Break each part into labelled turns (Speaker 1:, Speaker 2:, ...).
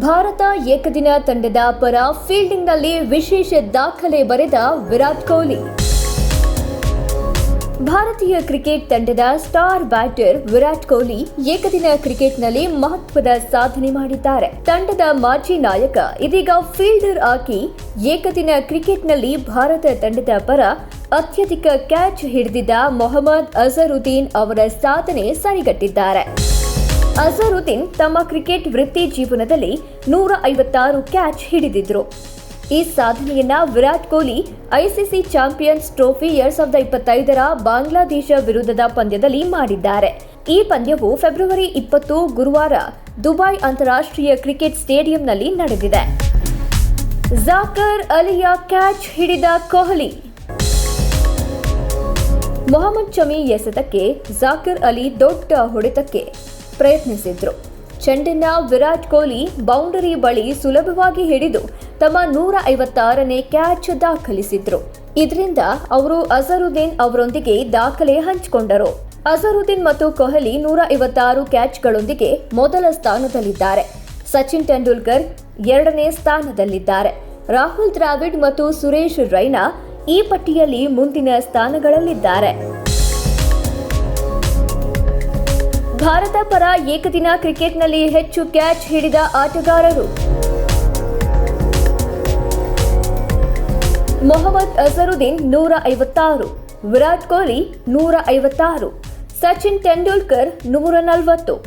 Speaker 1: ಭಾರತ ಏಕದಿನ ತಂಡದ ಪರ ಫೀಲ್ಡಿಂಗ್ನಲ್ಲಿ ವಿಶೇಷ ದಾಖಲೆ ಬರೆದ ವಿರಾಟ್ ಕೊಹ್ಲಿ. ಭಾರತೀಯ ಕ್ರಿಕೆಟ್ ತಂಡದ ಸ್ಟಾರ್ ಬ್ಯಾಟರ್ ವಿರಾಟ್ ಕೊಹ್ಲಿ ಏಕದಿನ ಕ್ರಿಕೆಟ್ನಲ್ಲಿ ಮಹತ್ವದ ಸಾಧನೆ ಮಾಡಿದ್ದಾರೆ. ತಂಡದ ಮಾಜಿ ನಾಯಕ ಇದೀಗ ಫೀಲ್ಡರ್ ಆಗಿ ಏಕದಿನ ಕ್ರಿಕೆಟ್ನಲ್ಲಿ ಭಾರತ ತಂಡದ ಪರ ಅತ್ಯಧಿಕ ಕ್ಯಾಚ್ ಹಿಡಿದಿದ್ದ ಮೊಹಮ್ಮದ್ ಅಜರುದ್ದೀನ್ ಅವರ ಸಾಧನೆ ಸರಿಗಟ್ಟಿದ್ದಾರೆ. ಅಜರುದ್ದೀನ್ ತಮ್ಮ ಕ್ರಿಕೆಟ್ ವೃತ್ತಿ ಜೀವನದಲ್ಲಿ 156 ಕ್ಯಾಚ್ ಹಿಡಿದಿದ್ರು. ಈ ಸಾಧನೆಯನ್ನ Virat Kohli ICC champions trophy 2025ರ ಬಾಂಗ್ಲಾದೇಶ ವಿರುದ್ಧದ ಪಂದ್ಯದಲ್ಲಿ ಮಾಡಿದ್ದಾರೆ. ಈ ಪಂದ್ಯವು ಫೆಬ್ರವರಿ 20 ಗುರುವಾರ ದುಬೈ ಅಂತಾರಾಷ್ಟ್ರೀಯ ಕ್ರಿಕೆಟ್ ಸ್ಟೇಡಿಯಂನಲ್ಲಿ ನಡೆದಿದೆ. ಜಾಕರ್ ಅಲಿಯ ಕ್ಯಾಚ್ ಹಿಡಿದ ಕೊಹ್ಲಿ. ಮೊಹಮ್ಮದ್ ಶಮಿ ಎಸೆತಕ್ಕೆ ಜಾಕರ್ ಅಲಿ ದೊಡ್ಡ ಹೊಡೆತಕ್ಕೆ ಪ್ರಯತ್ನಿಸಿದ್ರು. ಚೆಂಡನ್ನ ವಿರಾಟ್ ಕೊಹ್ಲಿ ಬೌಂಡರಿ ಬಳಿ ಸುಲಭವಾಗಿ ಹಿಡಿದು ತಮ್ಮ 156ನೇ ಕ್ಯಾಚ್ ದಾಖಲಿಸಿದ್ರು. ಇದರಿಂದ ಅವರು ಅಜರುದ್ದೀನ್ ಅವರೊಂದಿಗೆ ದಾಖಲೆ ಹಂಚಿಕೊಂಡರು. ಅಜರುದ್ದೀನ್ ಮತ್ತು ಕೊಹ್ಲಿ 156 ಕ್ಯಾಚ್ಗಳೊಂದಿಗೆ ಮೊದಲ ಸ್ಥಾನದಲ್ಲಿದ್ದಾರೆ. ಸಚಿನ್ ತೆಂಡೂಲ್ಕರ್ 2ನೇ ಸ್ಥಾನದಲ್ಲಿದ್ದಾರೆ. ರಾಹುಲ್ ದ್ರಾವಿಡ್ ಮತ್ತು ಸುರೇಶ್ ರೈನಾ ಈ ಪಟ್ಟಿಯಲ್ಲಿ ಮುಂದಿನ ಸ್ಥಾನಗಳಲ್ಲಿದ್ದಾರೆ. ಭಾರತ ಪರ ಏಕದಿನ ಕ್ರಿಕೆಟ್ನಲ್ಲಿ ಹೆಚ್ಚು ಕ್ಯಾಚ್ ಹಿಡಿದ ಆಟಗಾರರು. ಮೊಹಮ್ಮದ್ ಅಜರುದ್ದೀನ್ 156, ವಿರಾಟ್ ಕೊಹ್ಲಿ 156, ಸಚಿನ್ ತೆಂಡೂಲ್ಕರ್ 140,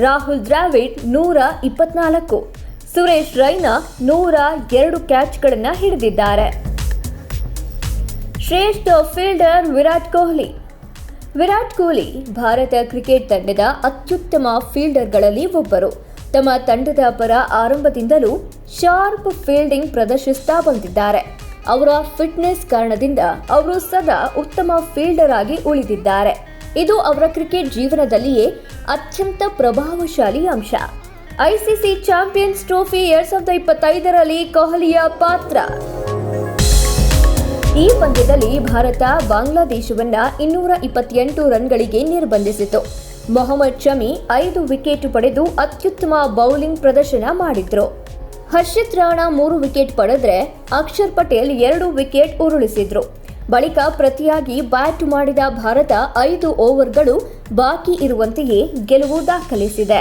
Speaker 1: ರಾಹುಲ್ ದ್ರಾವಿಡ್ 124, ಸುರೇಶ್ ರೈನಾ 102 ಕ್ಯಾಚ್ಗಳನ್ನು ಹಿಡಿದಿದ್ದಾರೆ. ಶ್ರೇಷ್ಠ ಫೀಲ್ಡರ್ ವಿರಾಟ್ ಕೊಹ್ಲಿ ಭಾರತ ಕ್ರಿಕೆಟ್ ತಂಡದ ಅತ್ಯುತ್ತಮ ಫೀಲ್ಡರ್ಗಳಲ್ಲಿ ಒಬ್ಬರು. ತಮ್ಮ ತಂಡದ ಪರ ಆರಂಭದಿಂದಲೂ ಶಾರ್ಪ್ ಫೀಲ್ಡಿಂಗ್ ಪ್ರದರ್ಶಿಸ್ತಾ ಬಂದಿದ್ದಾರೆ. ಅವರ ಫಿಟ್ನೆಸ್ ಕಾರಣದಿಂದ ಅವರು ಸದಾ ಉತ್ತಮ ಫೀಲ್ಡರ್ ಆಗಿ ಉಳಿದಿದ್ದಾರೆ. ಇದು ಅವರ ಕ್ರಿಕೆಟ್ ಜೀವನದಲ್ಲಿಯೇ ಅತ್ಯಂತ ಪ್ರಭಾವಶಾಲಿ ಅಂಶ. ಐಸಿಸಿ ಚಾಂಪಿಯನ್ಸ್ ಟ್ರೋಫಿ 2025ರಲ್ಲಿ ಕೊಹ್ಲಿಯ ಪಾತ್ರ. ಈ ಪಂದ್ಯದಲ್ಲಿ ಭಾರತ ಬಾಂಗ್ಲಾದೇಶವನ್ನ 228 ರನ್ಗಳಿಗೆ ನಿರ್ಬಂಧಿಸಿತು. ಮೊಹಮ್ಮದ್ ಶಮಿ 5 ವಿಕೆಟ್ ಪಡೆದು ಅತ್ಯುತ್ತಮ ಬೌಲಿಂಗ್ ಪ್ರದರ್ಶನ ಮಾಡಿದ್ರು. ಹರ್ಷಿತ್ ರಾಣಾ 3 ವಿಕೆಟ್ ಪಡೆದ್ರೆ ಅಕ್ಷರ್ ಪಟೇಲ್ 2 ವಿಕೆಟ್ ಉರುಳಿಸಿದ್ರು. ಬಳಿಕ ಪ್ರತಿಯಾಗಿ ಬ್ಯಾಟ್ ಮಾಡಿದ ಭಾರತ 5 ಓವರ್ಗಳು ಬಾಕಿ ಇರುವಂತೆಯೇ ಗೆಲುವು ದಾಖಲಿಸಿದೆ.